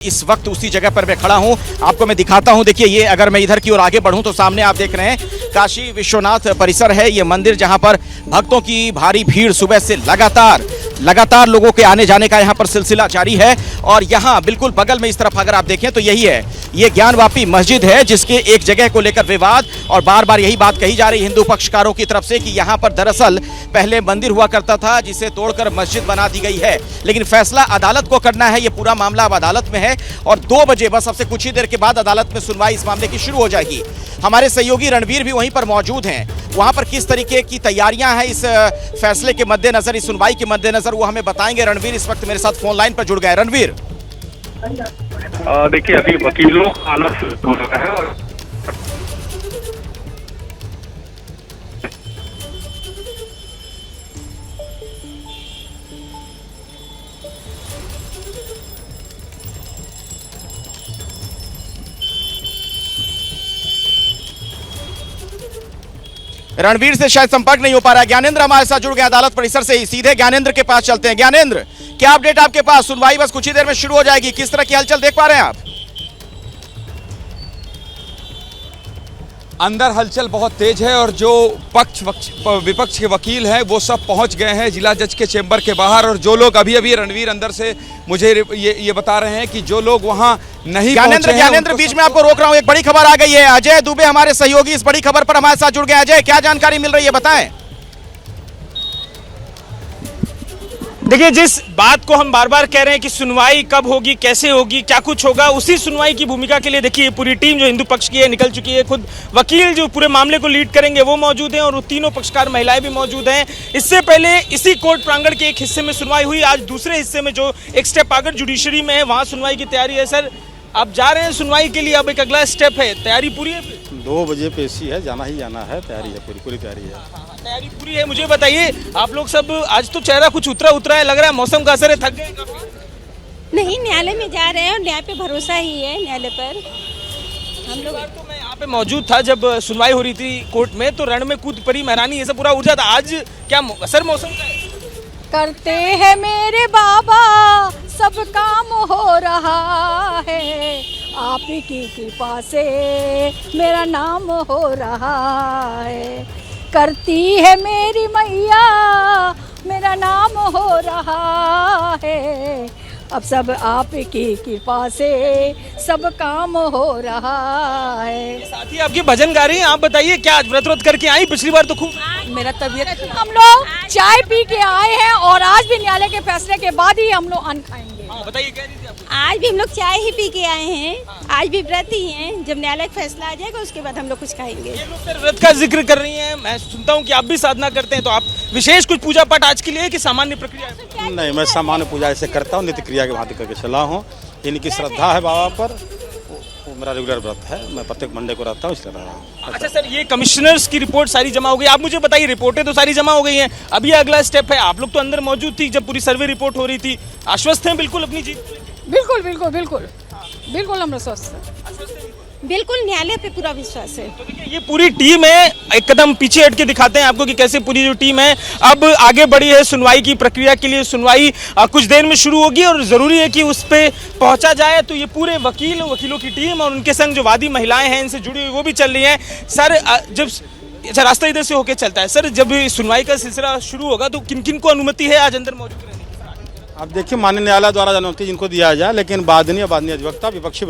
इस वक्त उसी जगह पर मैं खड़ा हूं, आपको मैं दिखाता हूं। देखिए ये अगर मैं इधर की ओर आगे बढ़ूं तो सामने आप देख रहे हैं काशी विश्वनाथ परिसर है ये मंदिर, जहां पर भक्तों की भारी भीड़ सुबह से लगातार लोगों के आने जाने का यहां पर सिलसिला जारी है। और यहां बिल्कुल बगल में इस तरफ अगर आप देखें तो यही है, ये ज्ञानवापी मस्जिद है, जिसके एक जगह को लेकर विवाद और बार बार यही बात कही जा रही हिंदू पक्षकारों की तरफ से कि यहां पर दरअसल पहले मंदिर हुआ करता था जिसे तोड़कर मस्जिद बना दी गई है। लेकिन फैसला अदालत को करना है, ये पूरा मामला अब अदालत में है और 2 बजे बस अब से कुछ ही देर के बाद अदालत में सुनवाई इस मामले की शुरू हो जाएगी। हमारे सहयोगी रणवीर भी वहीं पर मौजूद हैं, वहां पर किस तरीके की तैयारियां हैं इस फैसले के मद्देनजर, इस सुनवाई के मद्देनजर, वो हमें बताएंगे। रणवीर इस वक्त मेरे साथ फोन लाइन पर जुड़ गए। रणवीर, देखिए अभी वकीलों का आना शुरू हो रहा है और रणवीर से शायद संपर्क नहीं हो पा रहा है। ज्ञानेंद्र हमारे साथ जुड़ गए अदालत परिसर से ही, सीधे ज्ञानेंद्र के पास चलते हैं। ज्ञानेंद्र, क्या अपडेट आपके पास? सुनवाई बस कुछ ही देर में शुरू हो जाएगी, किस तरह की हलचल देख पा रहे हैं आप? अंदर हलचल बहुत तेज है और जो विपक्ष के वकील हैं वो सब पहुंच गए हैं जिला जज के चेंबर के बाहर। और जो लोग अभी रणवीर अंदर से मुझे ये बता रहे हैं कि जो लोग वहां नहीं पहुंचे हैं। ज्ञानेंद्र बीच में आपको रोक रहा हूं, एक बड़ी खबर आ गई है। अजय दुबे हमारे सहयोगी इस बड़ी खबर पर हमारे साथ जुड़ गए। अजय, क्या जानकारी मिल रही है, बताएं। देखिए, जिस बात को हम बार बार कह रहे हैं कि सुनवाई कब होगी, कैसे होगी, क्या कुछ होगा, उसी सुनवाई की भूमिका के लिए देखिए पूरी टीम जो हिंदू पक्ष की है निकल चुकी है। खुद वकील जो पूरे मामले को लीड करेंगे वो मौजूद हैं और तीनों पक्षकार महिलाएं भी मौजूद हैं। इससे पहले इसी कोर्ट प्रांगण के एक हिस्से में सुनवाई हुई, आज दूसरे हिस्से में जो एक स्टेप आगे जुडिशरी में है वहाँ सुनवाई की तैयारी है। सर, आप जा रहे हैं सुनवाई के लिए, अब एक अगला स्टेप है, तैयारी पूरी है? 2 बजे पेशी है, जाना ही जाना है, तैयारी है, पूरी तैयारी है। तैयारी पूरी है। मुझे बताइए, आप लोग सब आज तो चेहरा कुछ उतरा है, लग रहा है मौसम का असर है, थक गए काफी? नहीं, न्यायालय में जा रहे हैं और न्याय पे भरोसा ही है, न्यायालय पर हम लोग। तो मैं यहाँ पे मौजूद था जब सुनवाई हो रही थी कोर्ट में, तो रण में कूद पड़ी महारानी, ये सब पूरा ऊर्जा था। आज क्या असर मौसम का है? करते हैं मेरे बाबा, सब काम हो रहा है, आप ही की कृपा से मेरा नाम हो रहा है। करती है मेरी मैया, मेरा नाम हो रहा है, अब सब आप की कृपा से सब काम हो रहा है। साथ ही आपकी भजन गा रही हैं, आप बताइए क्या आज व्रत करके आई? पिछली बार तो खूब मेरा तबीयत, हम लोग चाय पी के आए हैं और आज भी न्यायालय के फैसले के बाद ही हम लोग अन्न खाएंगे। बताइए, कह दीजिए आप। आज भी हम लोग चाय ही पी के आए हैं, आज भी व्रत ही हैं। जब न्यायालय का फैसला आ जाएगा उसके बाद हम लोग कुछ खाएंगे। ये लोग सर व्रत का जिक्र कर रही हैं, मैं सुनता हूँ कि आप भी साधना करते हैं, तो आप विशेष कुछ पूजा पाठ आज के लिए कि सामान्य प्रक्रिया है? नहीं, मैं सामान्य पूजा ऐसे करता हूँ, नित्य क्रिया के भांति करके चला हूँ। इनकी श्रद्धा है बाबा पर, वो मेरा रेगुलर व्रत है, मैं प्रत्येक मंडे को रहता हूँ, इसलिए रहा हूँ। अच्छा सर, ये कमिश्नर्स की रिपोर्ट सारी जमा हो गई, आप मुझे बताइए, रिपोर्टें तो सारी जमा हो गई हैं, अभी अगला स्टेप है। आप लोग तो अंदर मौजूद थी जब पूरी सर्वे रिपोर्ट हो रही थी, आश्वस्त हैं बिल्कुल अपनी जीत? बिल्कुल बिल्कुल बिल्कुल बिल्कुल हम स्वस्थ हैं, बिल्कुल न्यायालय पे पूरा विश्वास है। तो देखिए, ये पूरी टीम है, एक कदम पीछे हट के दिखाते हैं आपको कि कैसे पूरी जो टीम है अब आगे बढ़ी है सुनवाई की प्रक्रिया के लिए। सुनवाई कुछ देर में शुरू होगी और जरूरी है कि उस पे पहुंचा जाए। तो ये पूरे वकीलों की टीम और उनके संग जो वादी महिलाएं हैं इनसे जुड़ी हुई वो भी चल रही हैं। सर, जब अच्छा रास्ता इधर से होके चलता है, सर जब सुनवाई का सिलसिला शुरू होगा तो किन किन को अनुमति है आज अंदर मौजूद रहने की? अब देखिए, माननीय न्यायालय द्वारा अनुमति जिनको दिया जाए, लेकिन वादनीय अधिवक्ता विपक्षी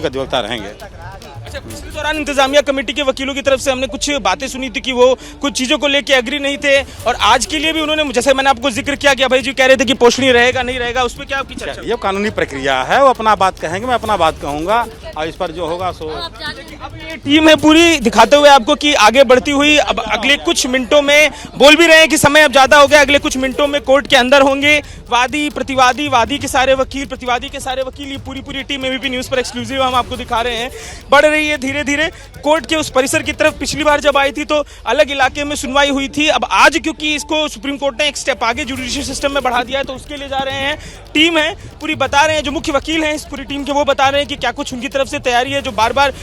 का अधिवक्ता रहेंगे। अच्छा, पिछले दौरान इंतजामिया कमेटी के वकीलों की तरफ से हमने कुछ बातें सुनी थी कि वो कुछ चीजों को लेके एग्री नहीं थे और आज के लिए भी उन्होंने, जैसे मैंने आपको जिक्र किया कि अभय जी कह रहे थे कि पोषणीय रहेगा नहीं रहेगा, उस पर क्या आपकी चर्चा? ये कानूनी प्रक्रिया है, वो अपना बात कहेंगे, मैं अपना बात कहूँगा और इस पर जो होगा सो। अब ये टीम है पूरी दिखाते हुए आपको कि आगे बढ़ती हुई अब अगले कुछ मिनटों में, बोल भी रहे हैं कि समय अब ज्यादा हो गया, अगले कुछ मिनटों में कोर्ट के अंदर होंगे वादी प्रतिवादी, वादी के सारे वकील, प्रतिवादी के सारे वकील। ये पूरी टीम एबीपी न्यूज पर एक्सक्लूसिव हम आपको दिखा रहे हैं, बढ़ रही है धीरे धीरे कोर्ट के उस परिसर की तरफ। पिछली बार जब आई थी तो अलग इलाके में सुनवाई हुई थी, अब आज क्योंकि इसको सुप्रीम कोर्ट ने एक स्टेप आगे जुडिशियल सिस्टम में बढ़ा दिया है तो उसके लिए जा रहे हैं। टीम है पूरी बता रहे हैं, जो मुख्य वकील हैं इस पूरी टीम के, वो बता रहे हैं कि क्या कुछ उनकी तरफ से तैयारी है। जो बार बार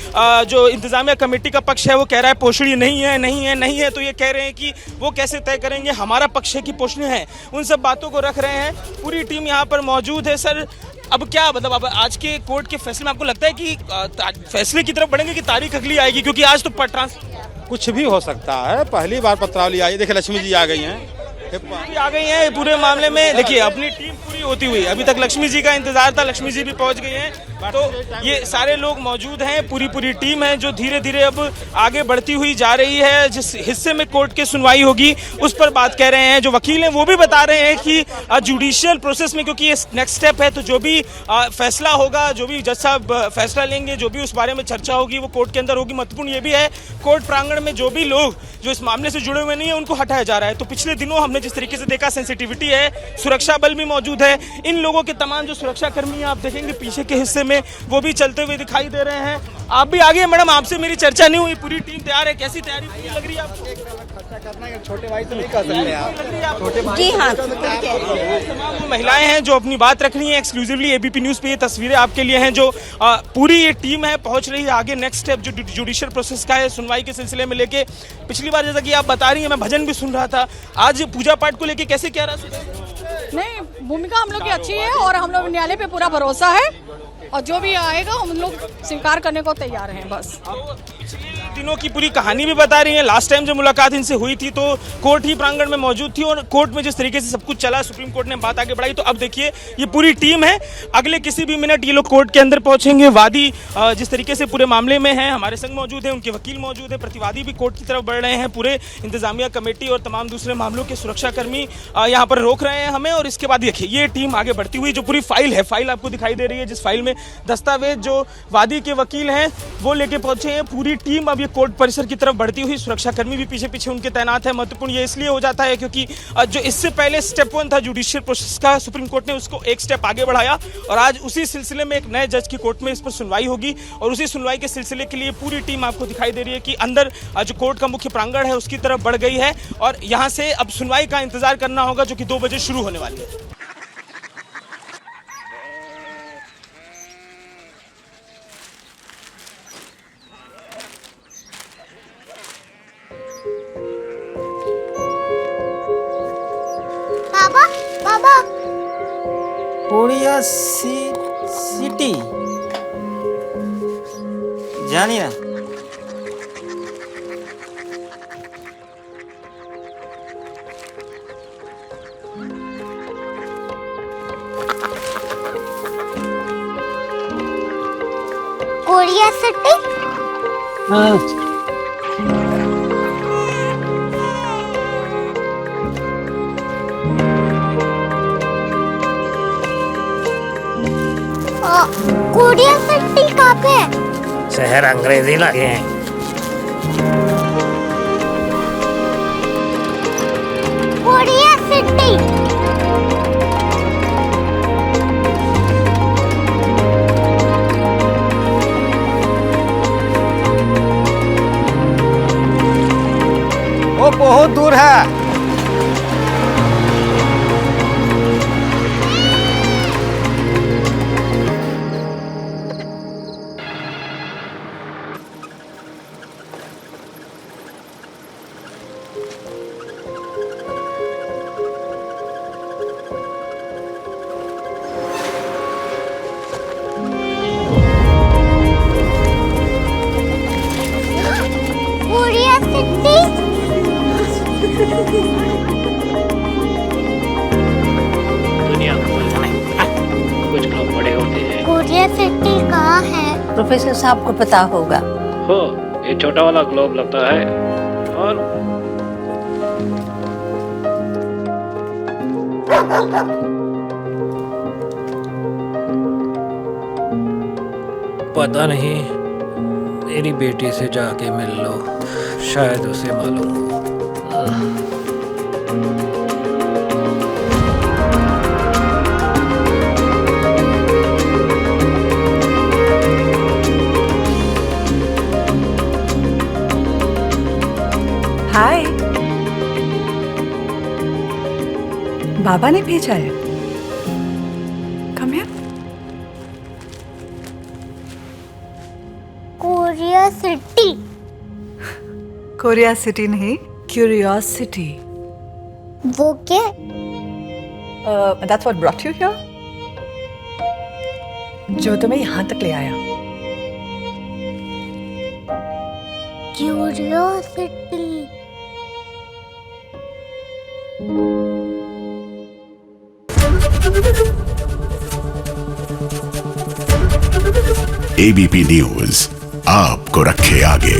जो इंतजामिया कमेटी का पक्ष है वो कह रहा है पोषणीय नहीं है, तो ये कह रहे हैं कि वो कैसे तय करेंगे, हमारा पक्ष है कि पोषणीय है। उन सब बातों को रख रहे हैं, पूरी टीम यहाँ पर मौजूद है। सर, अब क्या मतलब अब आज के कोर्ट के फैसले में आपको लगता है कि फैसले की तरफ बढ़ेंगे कि तारीख अगली आएगी, क्योंकि आज तो कुछ भी हो सकता है। पहली बार पत्रावली आई, देखिए लक्ष्मी जी आ गई हैं, आ गई हैं पूरे मामले में। देखिए अपनी टीम पूरी होती हुई, अभी तक लक्ष्मी जी का इंतजार था, लक्ष्मी जी भी पहुंच गई हैं, तो ये सारे लोग मौजूद हैं, पूरी टीम है जो धीरे धीरे अब आगे बढ़ती हुई जा रही है। जिस हिस्से में कोर्ट की सुनवाई होगी उस पर बात कह रहे हैं। जो वकील हैं वो भी बता रहे हैं कि जुडिशियल प्रोसेस में, क्योंकि ये नेक्स्ट स्टेप है, तो जो भी फैसला होगा, जो भी जज साहब फैसला लेंगे, जो भी उस बारे में चर्चा होगी वो कोर्ट के अंदर होगी। महत्वपूर्ण ये भी है कोर्ट प्रांगण में जो भी लोग जो इस मामले से जुड़े हुए नहीं है उनको हटाया जा रहा है। तो पिछले दिनों हमने जिस तरीके से देखा, सेंसिटिविटी है, सुरक्षा बल भी मौजूद है, इन लोगों के तमाम जो सुरक्षा कर्मी आप देखेंगे पीछे के हिस्से में वो भी चलते हुए दिखाई दे रहे हैं। आप भी आगे मैडम, आपसे मेरी चर्चा नहीं हुई, पूरी टीम तैयार है, कैसी तैयारी लग रही है आपको? छोटे भाई तो नहीं कर सकते आप। जी हाँ, तमाम वो महिलाएं हैं जो अपनी बात रख रही हैं एक्सक्लूसिवली एबीपी न्यूज पे। ये तस्वीरें आपके लिए हैं जो पूरी ये टीम है पहुंच रही है आगे नेक्स्ट स्टेप जो जुडिशियल प्रोसेस का है, सुनवाई के सिलसिले में लेके। पिछली बार जैसा कि आप बता रही हैं, मैं भजन भी सुन रहा था, आज पूजा पाठ को लेके कैसे क्या रहा? नहीं, भूमिका हम लोग की अच्छी है और हम लोग न्यायालय पे पूरा भरोसा है और जो भी आएगा हम लोग स्वीकार करने को तैयार हैं। बस दिनों की पूरी कहानी भी बता रही हैं। लास्ट टाइम जब मुलाकात इनसे हुई थी तो कोर्ट ही प्रांगण में मौजूद थी और कोर्ट में जिस तरीके से सब कुछ चला, सुप्रीम कोर्ट ने बात आगे बढ़ाई। तो अब देखिए ये पूरी टीम है, अगले किसी भी मिनट ये लोग कोर्ट के अंदर पहुंचेंगे। वादी जिस तरीके से पूरे मामले में हैं, हमारे संग मौजूद हैं, उनके वकील मौजूद है, प्रतिवादी भी कोर्ट की तरफ बढ़ रहे हैं, पूरे इंतजामिया कमेटी और तमाम दूसरे मामलों के सुरक्षा कर्मी यहाँ पर रोक रहे हैं हमें। और इसके बाद देखिए ये टीम आगे बढ़ती हुई, जो पूरी फाइल है, फाइल आपको दिखाई दे रही है, जिस फाइल में दस्तावेज जो वादी के वकील हैं वो लेके पहुंचे हैं। पूरी टीम अब ये कोर्ट परिसर की तरफ बढ़ती हुई, सुरक्षा कर्मी भी पीछे पीछे उनके तैनात है। महत्वपूर्ण ये इसलिए हो जाता है क्योंकि जो इससे पहले स्टेप 1 था जुडिशियल प्रोसेस का, सुप्रीम कोर्ट ने उसको एक स्टेप आगे बढ़ाया और आज उसी सिलसिले में एक नए जज की कोर्ट में इस पर सुनवाई होगी। और उसी सुनवाई के सिलसिले के लिए पूरी टीम आपको दिखाई दे रही है कि अंदर जो कोर्ट का मुख्य प्रांगण है उसकी तरफ बढ़ गई है और यहाँ से अब सुनवाई का इंतजार करना होगा जो कि 2 बजे शुरू होने वाली है। बाबा कोरिया सिटी जानिए ना। Korea city? हाँ। कोरिया सिटी कहाँ पे है? शहर अंग्रेजी लगे हैं। Korea city. वो बहुत दूर है। Korea city. दुनिया कुछ लोग बड़े होते हैं। कोरिया सिटी कहाँ है? प्रोफेसर साहब को पता होगा। हो, ये छोटा वाला ग्लोब लगता है और पता नहीं, मेरी बेटी से जाके मिल लो, शायद उसे मालूम हो। हाय, बाबा ने भेजा है। Come here. Korea city. Korea city नहीं, क्यूरियोसिटी। वो क्या? That's what brought you here? जो तुम्हें यहाँ तक ले आया। क्यूरियोसिटी। एबीपी न्यूज आपको रखे आगे।